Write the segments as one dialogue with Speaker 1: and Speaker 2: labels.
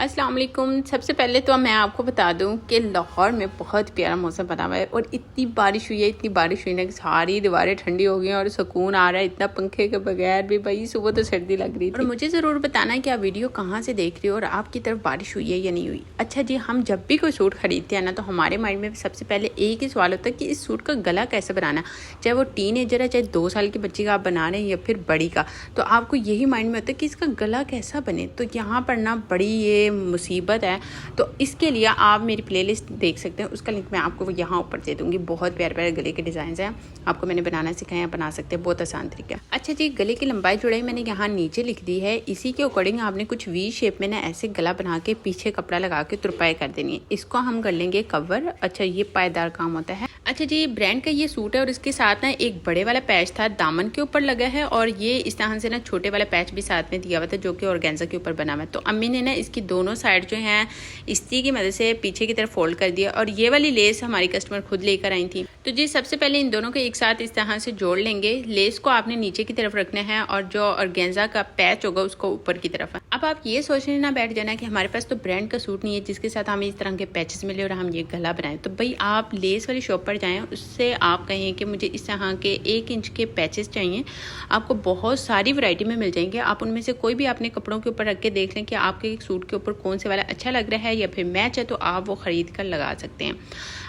Speaker 1: अस्सलाम वालेकुम। सबसे पहले तो मैं आपको बता दूं कि लाहौर में बहुत प्यारा मौसम बना हुआ है और इतनी बारिश हुई है ना कि सारी दीवारें ठंडी हो गई हैं और सुकून आ रहा है इतना, पंखे के बगैर भी। भाई सुबह तो सर्दी लग रही थी। और मुझे ज़रूर बताना है कि आप वीडियो कहाँ से देख रहे हो और आपकी तरफ बारिश हुई है या नहीं हुई। अच्छा जी, हम जब भी कोई सूट खरीदते हैं ना तो हमारे माइंड में सबसे पहले एक ही सवाल होता है कि इस सूट का गला कैसे बनाना, चाहे वो टीनेजर है, चाहे 2 साल की बच्ची का आप बना रहे हैं या फिर बड़ी का, तो आपको यही माइंड में होता है कि इसका गला कैसा बने। तो यहाँ पर ना बड़ी ये मुसीबत है, तो इसके लिए आप मेरी प्लेलिस्ट देख सकते हैं, उसका लिंक मैं आपको यहाँ ऊपर दे दूँगी। बहुत प्यारे प्यारे गले के डिज़ाइन हैं, आपको मैंने बनाना सिखाया, बना सकते हैं, बहुत आसान तरीका। अच्छा जी, गले की लंबाई चौड़ाई मैंने यहाँ नीचे लिख दी है, इसी के अकॉर्डिंग आपने कुछ वी शेप में ना ऐसे गला बना के पीछे कपड़ा लगा के तुरपाई कर देनी है। इसको हम कर लेंगे कवर। अच्छा, ये पायदार काम होता है। अच्छा जी, ब्रांड का ये सूट है और इसके साथ ना एक बड़े वाला पैच था, दामन के ऊपर लगा है, और ये इस तरह से ना छोटे वाला पैच भी साथ में दिया हुआ था जो कि ऑर्गेन्जा के ऊपर बना हुआ है। तो अम्मी ने ना इसकी दोनों साइड जो है इस्त्री की मदद से पीछे की तरफ फोल्ड कर दिया, और ये वाली लेस हमारी कस्टमर खुद लेकर आई थी। तो जी सबसे पहले इन दोनों को एक साथ इस तरह से जोड़ लेंगे। लेस को आपने नीचे की तरफ रखना है और जो ऑर्गेन्जा का पैच होगा उसको ऊपर की तरफ। अब आप ये सोचने ना बैठ जाना कि हमारे पास तो ब्रांड का सूट नहीं है जिसके साथ हमें इस तरह के पैचेस मिले और हम ये गला बनाएं। तो भाई आप लेस वाली शॉप पर जाएं, उससे आप कहें कि मुझे इस तरह के 1 इंच के पैचेस चाहिए। आपको बहुत सारी वैरायटी में मिल जाएंगे। आप उनमें से कोई भी अपने कपड़ों के ऊपर रख के देख लें कि आपके सूट के ऊपर कौन से वाला अच्छा लग रहा है या फिर मैच है, तो आप वो खरीद कर लगा सकते हैं।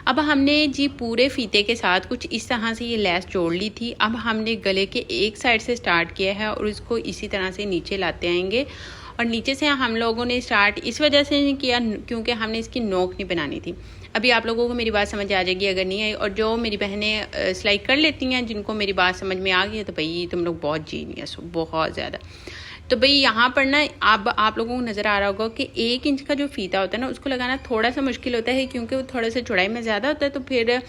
Speaker 1: अब हमने जी पूरे फीते के साथ कुछ इस तरह से ये लैस जोड़ ली थी। अब हमने गले के एक साइड से स्टार्ट किया है और इसको इसी तरह से नीचे लाते आएंगे। और नीचे से हम लोगों ने स्टार्ट इस वजह से नहीं किया क्योंकि हमने इसकी नोक नहीं बनानी थी। अभी आप लोगों को मेरी बात समझ आ जाएगी अगर नहीं आई। और जो मेरी बहनें सिलाई कर लेती हैं, जिनको मेरी बात समझ में आ गई है, तो भाई तुम लोग बहुत जीनियस हो, बहुत ज़्यादा। तो भाई यहाँ पर ना अब आप लोगों को नज़र आ रहा होगा कि 1 इंच का जो फीता होता है ना उसको लगाना थोड़ा सा मुश्किल होता है क्योंकि वो थोड़ा सा चौड़ाई में ज़्यादा होता है। तो फिर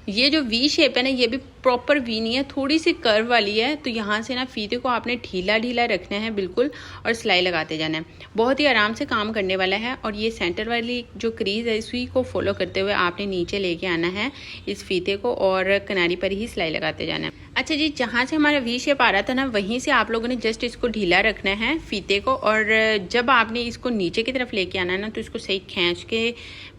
Speaker 1: ये जो वी शेप है ना, ये भी प्रॉपर वी नहीं है, थोड़ी सी कर्व वाली है। तो यहाँ से ना फीते को आपने ढीला ढीला रखना है बिल्कुल, और सिलाई लगाते जाना है। बहुत ही आराम से काम करने वाला है। और ये सेंटर वाली जो क्रीज है इसी को फॉलो करते हुए आपने नीचे लेके आना है इस फीते को, और किनारी पर ही सिलाई लगाते जाना है। अच्छा जी, जहाँ से हमारा वी शेप आ रहा था ना वहीं से आप लोगों ने जस्ट इसको ढीला रखना है फीते को, और जब आपने इसको नीचे की तरफ लेके आना है ना तो इसको सही खींच के,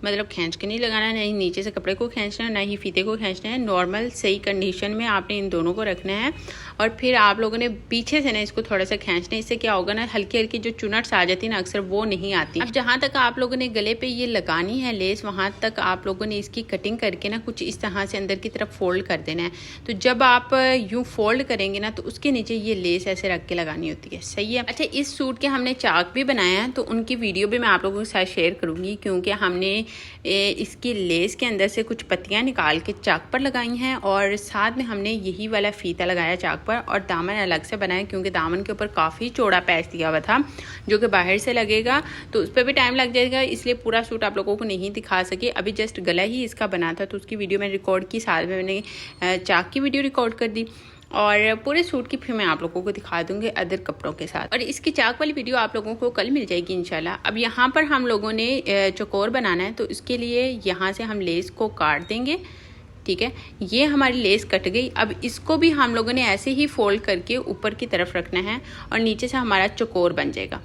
Speaker 1: मतलब खींच के नहीं लगाना, नहीं नीचे से कपड़े को खींचना है ना ही फीते को खींचना है। नॉर्मल सही कंडीशन में आपने इन दोनों को रखना है और फिर आप लोगों ने पीछे से ना इसको थोड़ा सा खींचना है। इससे क्या होगा ना, हल्की हल्की जो चुनट्स आ जाती है ना अक्सर वो नहीं आती। अब जहाँ तक आप लोगों ने गले पे ये लगानी है लेस, वहाँ तक आप लोगों ने इसकी कटिंग करके ना कुछ इस तरह से अंदर की तरफ फोल्ड कर देना है। तो जब आप यूँ फोल्ड करेंगे ना तो उसके नीचे ये लेस ऐसे रख के लगानी होती है। सही है। अच्छा, इस सूट के हमने चाक भी बनाया है, तो उनकी वीडियो भी मैं आप लोगों के साथ शेयर करूँगी क्योंकि हमने इसकी लेस के अंदर से कुछ पत्तियाँ निकाल के चाक पर लगाई हैं और साथ में हमने यही वाला फीता लगाया चाक पर, और दामन अलग से बनाया क्योंकि दामन के ऊपर काफ़ी चौड़ा पैच दिया हुआ था जो कि बाहर से लगेगा, तो उस पर भी टाइम लग जाएगा, इसलिए पूरा सूट आप लोगों को नहीं दिखा सके। अभी जस्ट गला ही इसका बना था तो उसकी वीडियो मैंने रिकॉर्ड की, साथ में मैंने चाक की वीडियो रिकॉर्ड कर दी, और पूरे सूट की फिर मैं आप लोगों को दिखा दूंगी अदर कपड़ों के साथ। और इसकी चाक वाली वीडियो आप लोगों को कल मिल जाएगी इंशाल्लाह। अब यहाँ पर हम लोगों ने चौकोर बनाना है, तो इसके लिए यहाँ से हम लेस को काट देंगे। ठीक है, ये हमारी लेस कट गई। अब इसको भी हम लोगों ने ऐसे ही फोल्ड करके ऊपर की तरफ रखना है और नीचे से हमारा चौकोर बन जाएगा।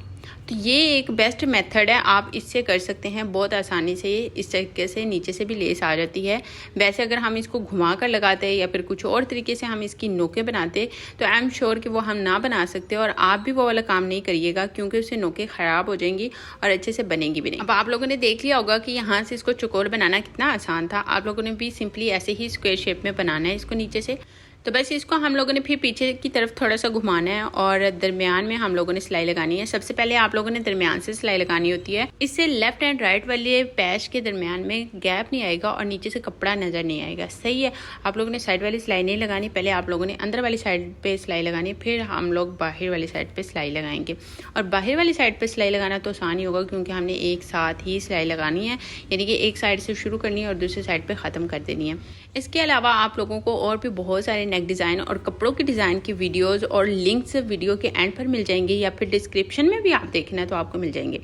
Speaker 1: तो ये एक बेस्ट मेथड है, आप इससे कर सकते हैं बहुत आसानी से। इस तरीके से नीचे से भी लेस आ जाती है। वैसे अगर हम इसको घुमा कर लगाते हैं या फिर कुछ और तरीके से हम इसकी नोकें बनाते तो आई एम श्योर कि वो हम ना बना सकते, और आप भी वो वाला काम नहीं करिएगा क्योंकि उससे नोकें ख़राब हो जाएंगी और अच्छे से बनेंगी भी नहीं। अब आप लोगों ने देख लिया होगा कि यहाँ से इसको चौकोर बनाना कितना आसान था। आप लोगों ने भी सिंपली ऐसे ही स्क्वायर शेप में बनाना है इसको नीचे से। तो बस इसको हम लोगों ने फिर पीछे की तरफ थोड़ा सा घुमाना है और दरमियान में हम लोगों ने सिलाई लगानी है। सबसे पहले आप लोगों ने दरमियान से सिलाई लगानी होती है, इससे लेफ्ट एंड राइट वाले पैच के दरमियान में गैप नहीं आएगा और नीचे से कपड़ा नज़र नहीं आएगा। सही है। आप लोगों ने साइड वाली सिलाई नहीं लगानी, पहले आप लोगों ने अंदर वाली साइड पे सिलाई लगानी, फिर हम लोग बाहर वाली साइड पे सिलाई लगाएंगे। और बाहर वाली साइड पे सिलाई लगाना तो आसान ही होगा क्योंकि हमने एक साथ ही सिलाई लगानी है, यानी कि एक साइड से शुरू करनी है और दूसरी साइड पर ख़त्म कर देनी है। इसके अलावा आप लोगों को और भी बहुत सारे नेक डिज़ाइन और कपड़ों की डिज़ाइन की वीडियोस और लिंक्स वीडियो के एंड पर मिल जाएंगे, या फिर डिस्क्रिप्शन में भी आप देखना है तो आपको मिल जाएंगे।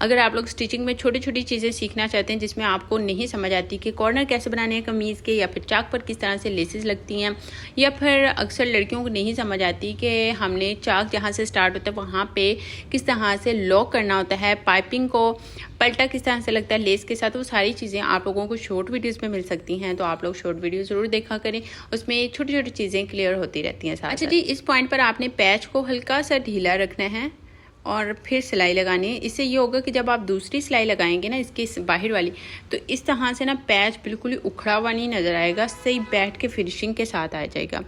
Speaker 1: अगर आप लोग स्टिचिंग में छोटी छोटी चीज़ें सीखना चाहते हैं जिसमें आपको नहीं समझ आती कि कॉर्नर कैसे बनाने हैं कमीज़ के, या फिर चाक पर किस तरह से लेसेस लगती हैं, या फिर अक्सर लड़कियों को नहीं समझ आती कि हमने चाक जहाँ से स्टार्ट होता है वहाँ पे किस तरह से लॉक करना होता है, पाइपिंग को पलटा किस तरह से लगता है लेस के साथ, वो सारी चीज़ें आप लोगों को शॉर्ट वीडियोस में मिल सकती हैं। तो आप लोग शॉर्ट वीडियो ज़रूर देखा करें, उसमें छोटी छोटी चीज़ें क्लियर होती रहती हैं साथ। अच्छा जी, इस पॉइंट पर आपने पैच को हल्का सा ढीला रखना है और फिर सिलाई लगानी है। इससे ये होगा कि जब आप दूसरी सिलाई लगाएंगे ना इसके बाहर वाली, तो इस तरह से ना पैच बिल्कुल ही उखड़ा हुआ नहीं नज़र आएगा, सही बैठ के फिनिशिंग के साथ आ जाएगा।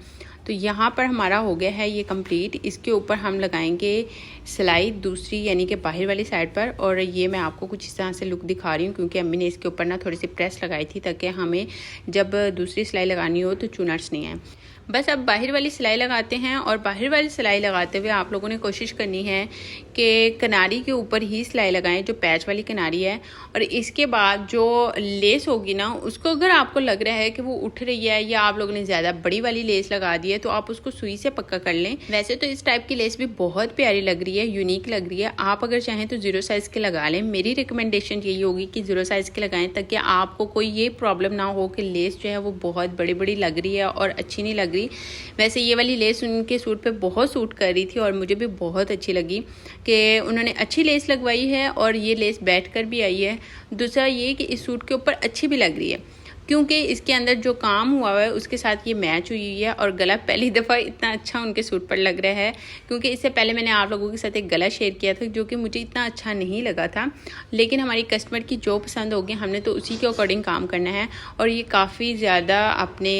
Speaker 1: तो यहाँ पर हमारा हो गया है ये कंप्लीट। इसके ऊपर हम लगाएंगे सिलाई दूसरी यानी कि बाहर वाली साइड पर, और ये मैं आपको कुछ इस तरह से लुक दिखा रही हूँ क्योंकि अम्मी ने इसके ऊपर ना थोड़ी सी प्रेस लगाई थी ताकि हमें जब दूसरी सिलाई लगानी हो तो चुनट्स नहीं आए। बस अब बाहर वाली सिलाई लगाते हैं, और बाहर वाली सिलाई लगाते हुए आप लोगों ने कोशिश करनी है कि किनारी के ऊपर ही सिलाई लगाएं जो पैच वाली किनारी है। और इसके बाद जो लेस होगी ना उसको अगर आपको लग रहा है कि वो उठ रही है या आप लोगों ने ज़्यादा बड़ी वाली लेस लगा दी है तो आप उसको सुई से पक्का कर लें। वैसे तो इस टाइप की लेस भी बहुत प्यारी लग रही है, यूनिक लग रही है। आप अगर चाहें तो 0 साइज़ के लगा लें। मेरी रिकमेंडेशन यही होगी कि 0 साइज़ के लगाएं ताकि आपको कोई ये प्रॉब्लम ना हो कि लेस जो है वो बहुत बड़ी बड़ी लग रही है और अच्छी नहीं लग रही। वैसे ये वाली लेस उनके सूट पे बहुत सूट कर रही थी और मुझे भी बहुत अच्छी लगी कि उन्होंने अच्छी लेस लगवाई है और ये लेस बैठ कर भी आई है। दूसरा ये कि इस सूट के ऊपर अच्छी भी लग रही है क्योंकि इसके अंदर जो काम हुआ है उसके साथ ये मैच हुई है। और गला पहली दफ़ा इतना अच्छा उनके सूट पर लग रहा है क्योंकि इससे पहले मैंने आप लोगों के साथ एक गला शेयर किया था जो कि मुझे इतना अच्छा नहीं लगा था, लेकिन हमारी कस्टमर की जो पसंद होगी हमने तो उसी के अकॉर्डिंग काम करना है। और ये काफ़ी ज़्यादा अपने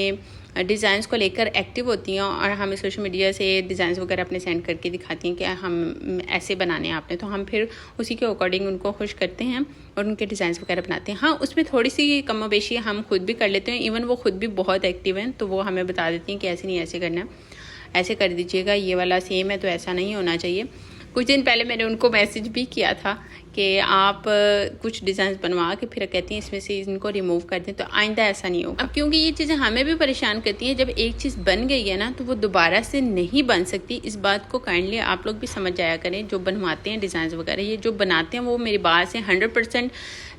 Speaker 1: डिज़ाइंस को लेकर एक्टिव होती हैं और हमें सोशल मीडिया से डिज़ाइंस वगैरह अपने सेंड करके दिखाती हैं कि हम ऐसे बनाने हैं आपने, तो हम फिर उसी के अकॉर्डिंग उनको खुश करते हैं और उनके डिज़ाइंस वगैरह बनाते हैं। हाँ, उसमें थोड़ी सी कम बेशी हम खुद भी कर लेते हैं, इवन वो खुद भी बहुत एक्टिव हैं तो वो हमें बता देती हैं कि ऐसे नहीं ऐसे करना है, ऐसे कर दीजिएगा, ये वाला सेम है तो ऐसा नहीं होना चाहिए। कुछ दिन पहले मैंने उनको मैसेज भी किया था कि आप कुछ डिज़ाइन बनवा के फिर कहती हैं इसमें से इनको रिमूव कर दें, तो आइंदा ऐसा नहीं होगा। अब क्योंकि ये चीज़ें हमें भी परेशान करती हैं, जब एक चीज़ बन गई है ना तो वो दोबारा से नहीं बन सकती। इस बात को काइंडली आप लोग भी समझ जाया करें, जो बनवाते हैं डिज़ाइन वगैरह, ये जो बनाते हैं वो मेरी बात से 100%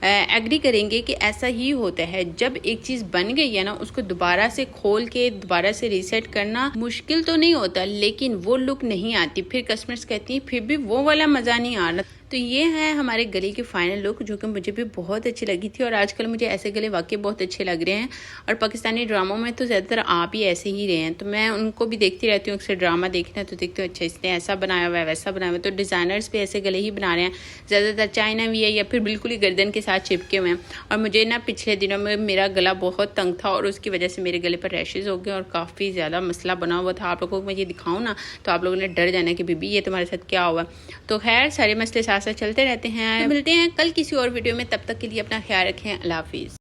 Speaker 1: एग्री करेंगे कि ऐसा ही होता है। जब एक चीज़ बन गई है ना उसको दोबारा से खोल के दोबारा से रीसेट करना मुश्किल तो नहीं होता, लेकिन वो लुक नहीं आती। फिर कस्टमर्स कहती हैं फिर भी वो वाला मज़ा नहीं आ रहा। तो ये है हमारे गले की फाइनल लुक जो कि मुझे भी बहुत अच्छी लगी थी और आजकल मुझे ऐसे गले वाकई बहुत अच्छे लग रहे हैं। और पाकिस्तानी ड्रामों में तो ज़्यादातर आप ही ऐसे ही रहे हैं, तो मैं उनको भी देखती रहती हूँ। अक्सर ड्रामा देखना तो देखती हूँ अच्छा इसने ऐसा बनाया हुआ है वैसा बनाया हुआ है, तो डिज़ाइनर्स भी ऐसे गले ही बना रहे हैं। ज़्यादातर चाइना भी है या फिर बिल्कुल ही गर्दन के साथ चिपके हुए हैं। और मुझे ना पिछले दिनों में मेरा गला बहुत तंग था और उसकी वजह से मेरे गले पर रैशेज़ हो गए और काफ़ी ज़्यादा मसला बना हुआ था। आप लोगों को मैं ये दिखाऊँ ना तो आप लोगों ने डर जाना कि बीबी ये तुम्हारे साथ क्या हुआ। तो खैर सारे मसले साथ साथ चलते रहते हैं। मिलते हैं कल किसी और वीडियो में, तब तक के लिए अपना ख्याल रखें। अल्लाह हाफिज़।